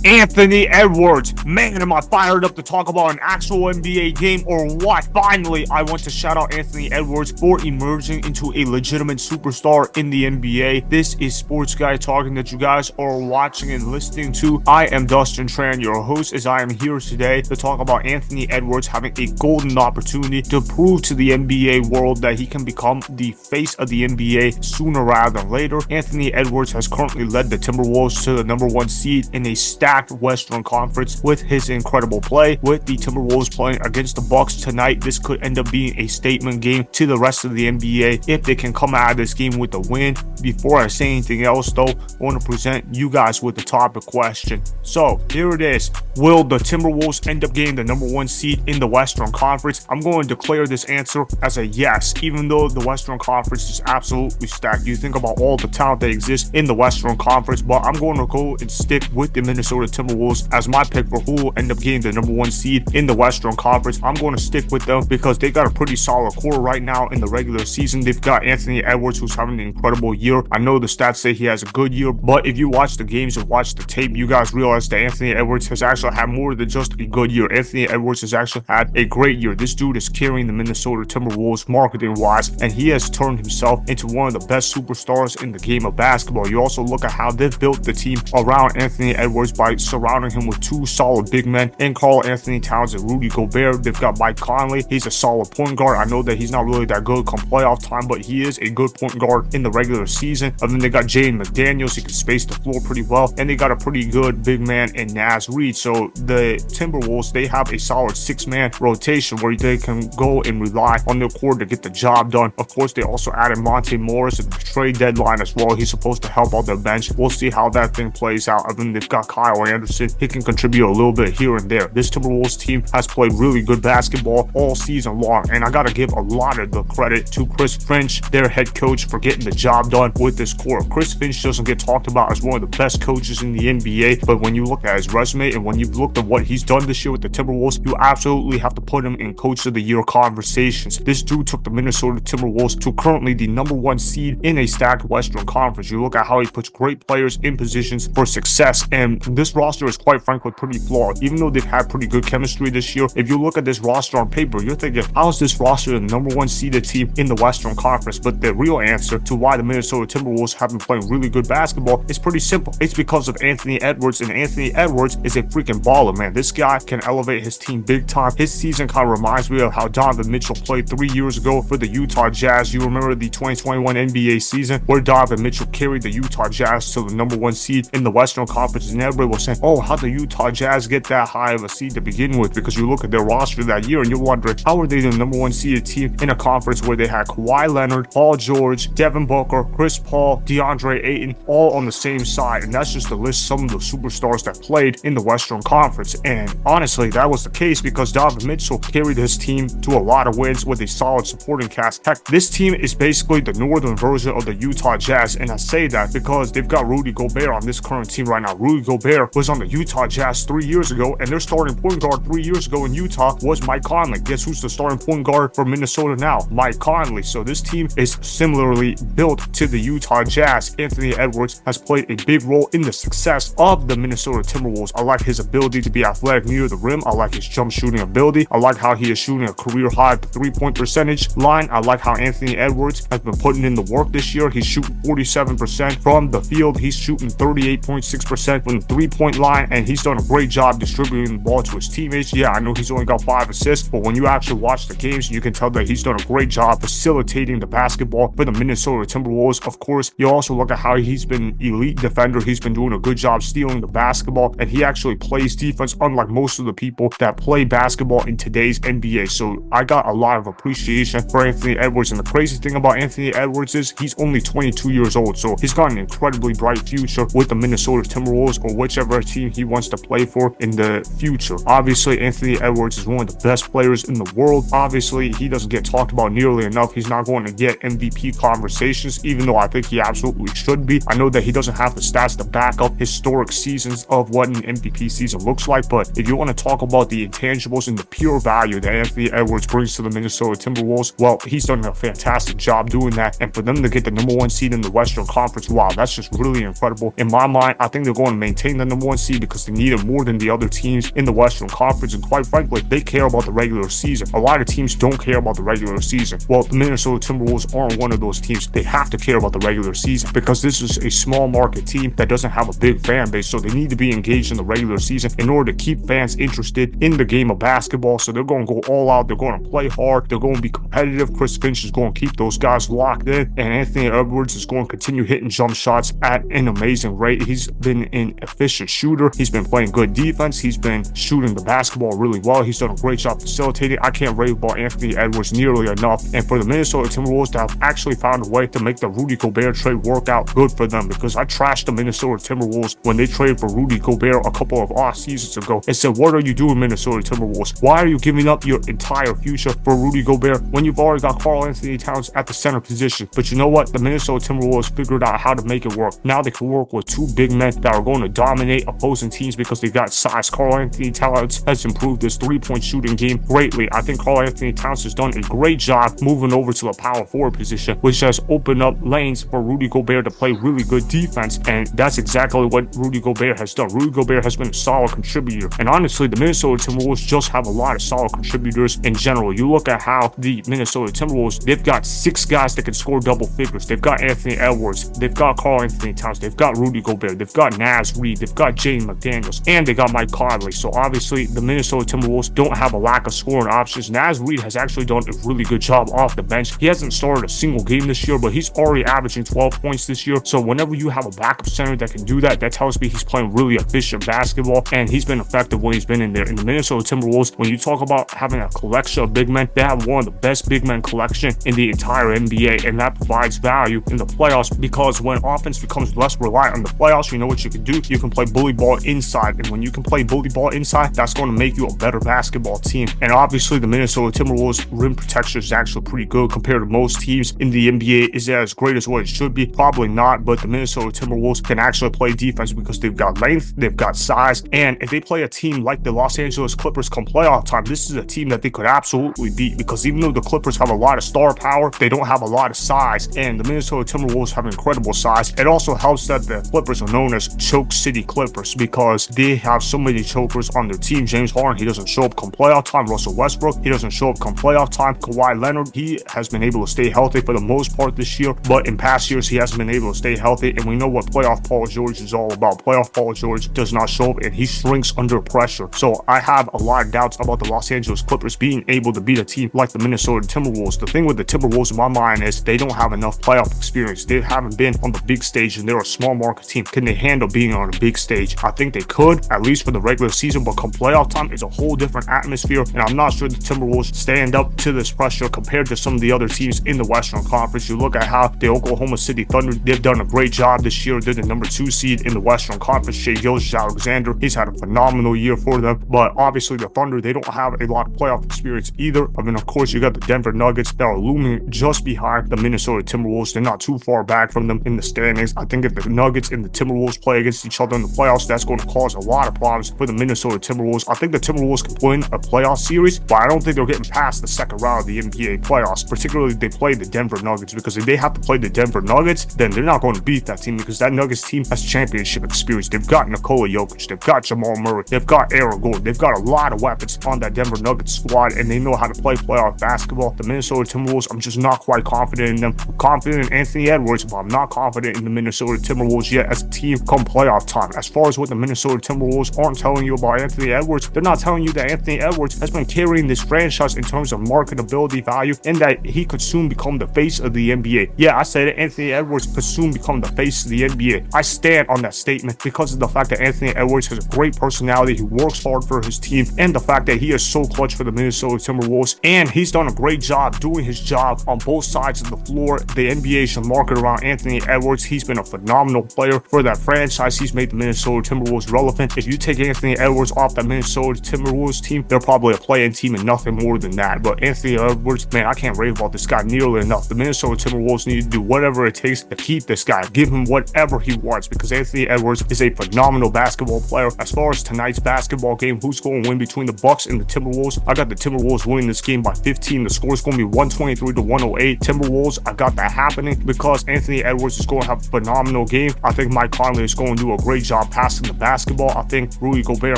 Anthony Edwards. Man, am I fired up to talk about an actual NBA game or what? Finally, I want to shout out Anthony Edwards for emerging into a legitimate superstar in the NBA. This is Sports Guy Talking that you guys are watching and listening to. I am Dustin Tran, your host, as I am here today to talk about Anthony Edwards having a golden opportunity to prove to the NBA world that he can become the face of the NBA sooner rather than later. Anthony Edwards has currently led the Timberwolves to the #1 seed in a stacked Western Conference with his incredible play. With the Timberwolves playing against the Bucks tonight, this could end up being a statement game to the rest of the NBA if they can come out of this game with a win. Before I say anything else though, I want to present you guys with the topic question. So here it is. Will the Timberwolves end up getting the #1 seed in the Western Conference? I'm going to declare this answer as a yes, even though the Western Conference is absolutely stacked. You think about all the talent that exists in the Western Conference, but I'm going to go and stick with the Minnesota Timberwolves as my pick for who will end up getting the #1 seed in the Western Conference. I'm going to stick with them because they got a pretty solid core right now in the regular season. They've got Anthony Edwards, who's having an incredible year. I know the stats say he has a good year, but if you watch the games and watch the tape, you guys realize that Anthony Edwards has actually had more than just a good year. Anthony Edwards has actually had a great year. This dude is carrying the Minnesota Timberwolves marketing wise, and he has turned himself into one of the best superstars in the game of basketball. You also look at how they've built the team around Anthony Edwards by surrounding him with two solid big men in Karl-Anthony Towns and Rudy Gobert. They've got Mike Conley. He's a solid point guard. I know that he's not really that good come playoff time, but he is a good point guard in the regular season. And then they got Jaden McDaniels. He can space the floor pretty well, and they got a pretty good big man in Naz Reid. So the Timberwolves, they have a solid 6-man rotation where they can go and rely on their core to get the job done. Of course, they also added Monte Morris at the trade deadline as well. He's supposed to help out their bench. We'll see how that thing plays out. And then they've got Kyle Anderson. He can contribute a little bit here and there. This Timberwolves team has played really good basketball all season long, and I got to give a lot of the credit to Chris Finch, their head coach, for getting the job done with this core. Chris Finch doesn't get talked about as one of the best coaches in the NBA, but when you look at his resume and when you've looked at what he's done this year with the Timberwolves, you absolutely have to put him in Coach of the Year conversations. This dude took the Minnesota Timberwolves to currently the #1 seed in a stacked Western Conference. You look at how he puts great players in positions for success, and this roster is quite frankly pretty flawed. Even though they've had pretty good chemistry this year, if you look at this roster on paper, you're thinking, how is this roster the #1 seeded team in the Western Conference? But the real answer to why the Minnesota Timberwolves have been playing really good basketball is pretty simple. It's because of Anthony Edwards, and Anthony Edwards is a freaking baller, man. This guy can elevate his team big time. His season kind of reminds me of how Donovan Mitchell played 3 years ago for the Utah Jazz. You remember the 2021 NBA season where Donovan Mitchell carried the Utah Jazz to the #1 seed in the Western Conference, and everybody was saying, oh, how the Utah Jazz get that high of a seed to begin with? Because you look at their roster that year and you're wondering, how are they the #1 seeded team in a conference where they had Kawhi Leonard, Paul George, Devin Booker, Chris Paul, DeAndre Ayton, all on the same side? And that's just to list some of the superstars that played in the Western Conference. And honestly, that was the case because Donovan Mitchell carried his team to a lot of wins with a solid supporting cast. Heck, this team is basically the northern version of the Utah Jazz, and I say that because they've got Rudy Gobert on this current team right now. Rudy Gobert was on the Utah Jazz 3 years ago, and their starting point guard 3 years ago in Utah was Mike Conley. Guess who's the starting point guard for Minnesota now? Mike Conley. So this team is similarly built to the Utah Jazz. Anthony Edwards has played a big role in the success of the Minnesota Timberwolves. I like his ability to be athletic near the rim. I like his jump shooting ability. I like how he is shooting a career high 3-point percentage line. I like how Anthony Edwards has been putting in the work this year. He's shooting 47% from the field. He's shooting 38.6% from the 3-point line, and he's done a great job distributing the ball to his teammates. Yeah, I know he's only got 5 assists, but when you actually watch the games, you can tell that he's done a great job facilitating the basketball for the Minnesota Timberwolves. Of course, you also look at how he's been elite defender. He's been doing a good job stealing the basketball, and he actually plays defense unlike most of the people that play basketball in today's NBA. So I got a lot of appreciation for Anthony Edwards, and the crazy thing about Anthony Edwards is he's only 22 years old, so he's got an incredibly bright future with the Minnesota Timberwolves or whichever team he wants to play for in the future. Obviously, Anthony Edwards is one of the best players in the world. Obviously, he doesn't get talked about nearly enough. He's not going to get MVP conversations, even though I think he absolutely should be. I know that he doesn't have the stats to back up historic seasons of what an MVP season looks like, but if you want to talk about the intangibles and the pure value that Anthony Edwards brings to the Minnesota Timberwolves, well, he's done a fantastic job doing that. And for them to get the #1 seed in the Western Conference, wow, that's just really incredible. In my mind, I think they're going to maintain the number 1 seed because they need it more than the other teams in the Western Conference, and quite frankly, they care about the regular season. A lot of teams don't care about the regular season. Well, the Minnesota Timberwolves aren't one of those teams. They have to care about the regular season because this is a small market team that doesn't have a big fan base, so they need to be engaged in the regular season in order to keep fans interested in the game of basketball. So they're going to go all out. They're going to play hard. They're going to be competitive. Chris Finch is going to keep those guys locked in, and Anthony Edwards is going to continue hitting jump shots at an amazing rate. He's been an efficient shooter. He's been playing good defense. He's been shooting the basketball really well. He's done a great job facilitating. I can't rave about Anthony Edwards nearly enough. And for the Minnesota Timberwolves to have actually found a way to make the Rudy Gobert trade work out good for them, because I trashed the Minnesota Timberwolves when they traded for Rudy Gobert a couple of off seasons ago and said, what are you doing, Minnesota Timberwolves? Why are you giving up your entire future for Rudy Gobert when you've already got Karl-Anthony Towns at the center position? But you know what? The Minnesota Timberwolves figured out how to make it work. Now they can work with 2 big men that are going to dominate opposing teams because they've got size. Karl-Anthony Towns has improved his 3-point shooting game greatly. I think Karl-Anthony Towns has done a great job moving over to a power forward position, which has opened up lanes for Rudy Gobert to play really good defense, and that's exactly what Rudy Gobert has done. Rudy Gobert has been a solid contributor, and honestly, the Minnesota Timberwolves just have a lot of solid contributors in general. You look at how the Minnesota Timberwolves, they've got 6 guys that can score double figures. They've got Anthony Edwards, they've got Karl-Anthony Towns, they've got Rudy Gobert, they've got Naz Reid, they've got Jaden McDaniels, and they got Mike Conley. So obviously, the Minnesota Timberwolves don't have a lack of scoring options. Naz Reid has actually done a really good job off the bench. He hasn't started a single game this year, but he's already averaging 12 points this year. So whenever you have a backup center that can do that, that tells me he's playing really efficient basketball, and he's been effective when he's been in there. In the Minnesota Timberwolves, when you talk about having a collection of big men, they have one of the best big men collection in the entire NBA, and that provides value in the playoffs, because when offense becomes less reliant on the playoffs, you know what you can do? You can play bully ball inside, and when you can play bully ball inside, that's going to make you a better basketball team. And obviously, the Minnesota Timberwolves rim protection is actually pretty good compared to most teams in the NBA. Is it as great as what it should be? Probably not, but the Minnesota Timberwolves can actually play defense because they've got length, they've got size, and if they play a team like the Los Angeles Clippers come playoff time, this is a team that they could absolutely beat, because even though the Clippers have a lot of star power, they don't have a lot of size, and the Minnesota Timberwolves have incredible size. It also helps that the Clippers are known as Choke City Clippers because they have so many chokers on their team. James Harden, he doesn't show up come playoff time. Russell Westbrook, he doesn't show up come playoff time. Kawhi Leonard, he has been able to stay healthy for the most part this year, but in past years, he hasn't been able to stay healthy, and we know what playoff Paul George is all about. Playoff Paul George does not show up, and he shrinks under pressure. So I have a lot of doubts about the Los Angeles Clippers being able to beat a team like the Minnesota Timberwolves. The thing with the Timberwolves in my mind is they don't have enough playoff experience. They haven't been on the big stage, and they're a small market team. Can they handle being on a big stage? I think they could, at least for the regular season, but come playoff time, it's a whole different atmosphere, and I'm not sure the Timberwolves stand up to this pressure compared to some of the other teams in the Western Conference. You look at how the Oklahoma City Thunder, they've done a great job this year. They're the number 2 seed in the Western Conference. Shai Gilgeous-Alexander, he's had a phenomenal year for them, but obviously the Thunder, they don't have a lot of playoff experience either. I mean, of course, you got the Denver Nuggets that are looming just behind the Minnesota Timberwolves. They're not too far back from them in the standings. I think if the Nuggets and the Timberwolves play against each other in the playoffs, that's going to cause a lot of problems for the Minnesota Timberwolves. I think the Timberwolves can win a playoff series, but I don't think they're getting past the second round of the NBA playoffs, particularly if they play the Denver Nuggets, because if they have to play the Denver Nuggets, then they're not going to beat that team, because that Nuggets team has championship experience. They've got Nikola Jokic, they've got Jamal Murray, they've got Aaron Gordon, they've got a lot of weapons on that Denver Nuggets squad, and they know how to play playoff basketball. The Minnesota Timberwolves, I'm just not quite confident in them. I'm confident in Anthony Edwards, but I'm not confident in the Minnesota Timberwolves yet as a team come playoff time. As far as what the Minnesota Timberwolves aren't telling you about Anthony Edwards, they're not telling you that Anthony Edwards has been carrying this franchise in terms of marketability value, and that he could soon become the face of the NBA. Yeah, I said it. Anthony Edwards could soon become the face of the NBA. I stand on that statement because of the fact that Anthony Edwards has a great personality, he works hard for his team, and the fact that he is so clutch for the Minnesota Timberwolves, and he's done a great job doing his job on both sides of the floor. The NBA should market around Anthony Edwards. He's been a phenomenal player for that franchise. He's made the Minnesota Timberwolves relevant. If you take Anthony Edwards off that Minnesota Timberwolves team, they're probably a play-in team and nothing more than that. But Anthony Edwards, man, I can't rave about this guy nearly enough. The Minnesota Timberwolves need to do whatever it takes to keep this guy, give him whatever he wants, because Anthony Edwards is a phenomenal basketball player. As far as tonight's basketball game, who's going to win between the Bucks and the Timberwolves? I got the Timberwolves winning this game by 15. The score is going to be 123-108. Timberwolves, I got that happening because Anthony Edwards is going to have a phenomenal game. I think Mike Conley is going to do a great job job passing the basketball. I think Rudy Gobert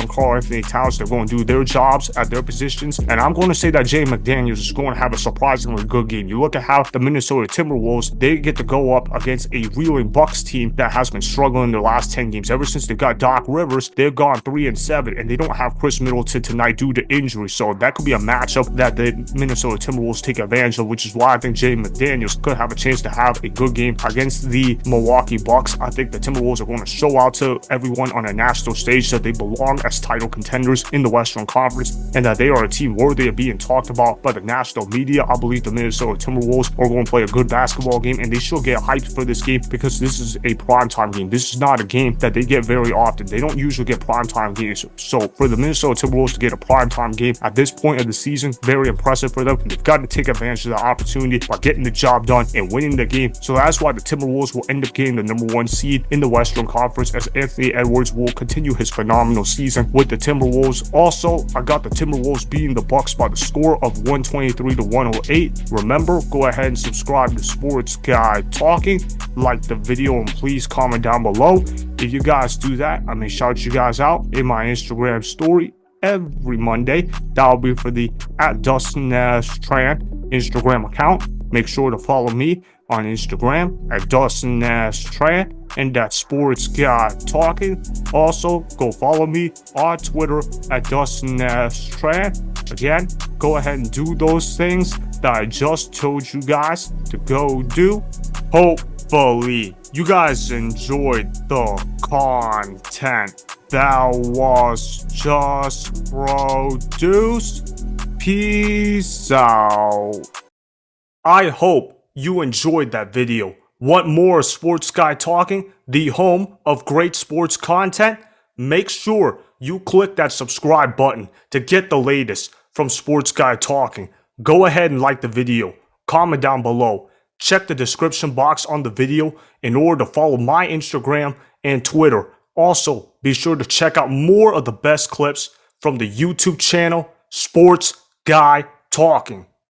and Karl-Anthony Towns, they're going to do their jobs at their positions. And I'm going to say that Jaden McDaniels is going to have a surprisingly good game. You look at how the Minnesota Timberwolves, they get to go up against a reeling Bucks team that has been struggling their last 10 games. Ever since they got Doc Rivers, they've gone 3-7, and they don't have Chris Middleton tonight due to injury. So that could be a matchup that the Minnesota Timberwolves take advantage of, which is why I think Jaden McDaniels could have a chance to have a good game against the Milwaukee Bucks. I think the Timberwolves are going to show out to everyone on a national stage that they belong as title contenders in the Western Conference, and that they are a team worthy of being talked about by the national media. I believe the Minnesota Timberwolves are going to play a good basketball game, and they should get hyped for this game because this is a primetime game. This is not a game that they get very often. They don't usually get primetime games. So for the Minnesota Timberwolves to get a primetime game at this point of the season, very impressive for them. They've got to take advantage of the opportunity by getting the job done and winning the game. So that's why the Timberwolves will end up getting the #1 seed in the Western Conference, as Anthony Edwards will continue his phenomenal season with the Timberwolves. Also, I got the Timberwolves beating the Bucks by the score of 123-108. Remember, go ahead and subscribe to Sports Guy Talking, like the video, and please comment down below. If you guys do that, I may shout you guys out in my Instagram story every Monday. That'll be for the @Dustin Tran Instagram account. Make sure to follow me on Instagram @Dustin Tran, and that's Sports Guy Talking. Also, go follow me on Twitter @Dustin Tran. Again, go ahead and do those things that I just told you guys to go do. Hopefully, you guys enjoyed the content that was just produced. Peace out. I hope you enjoyed that video. Want more Sports Guy Talking, the home of great sports content? Make sure you click that subscribe button to get the latest from Sports Guy Talking. Go ahead and like the video, comment down below, check the description box on the video in order to follow my Instagram and Twitter. Also, be sure to check out more of the best clips from the YouTube channel Sports Guy Talking.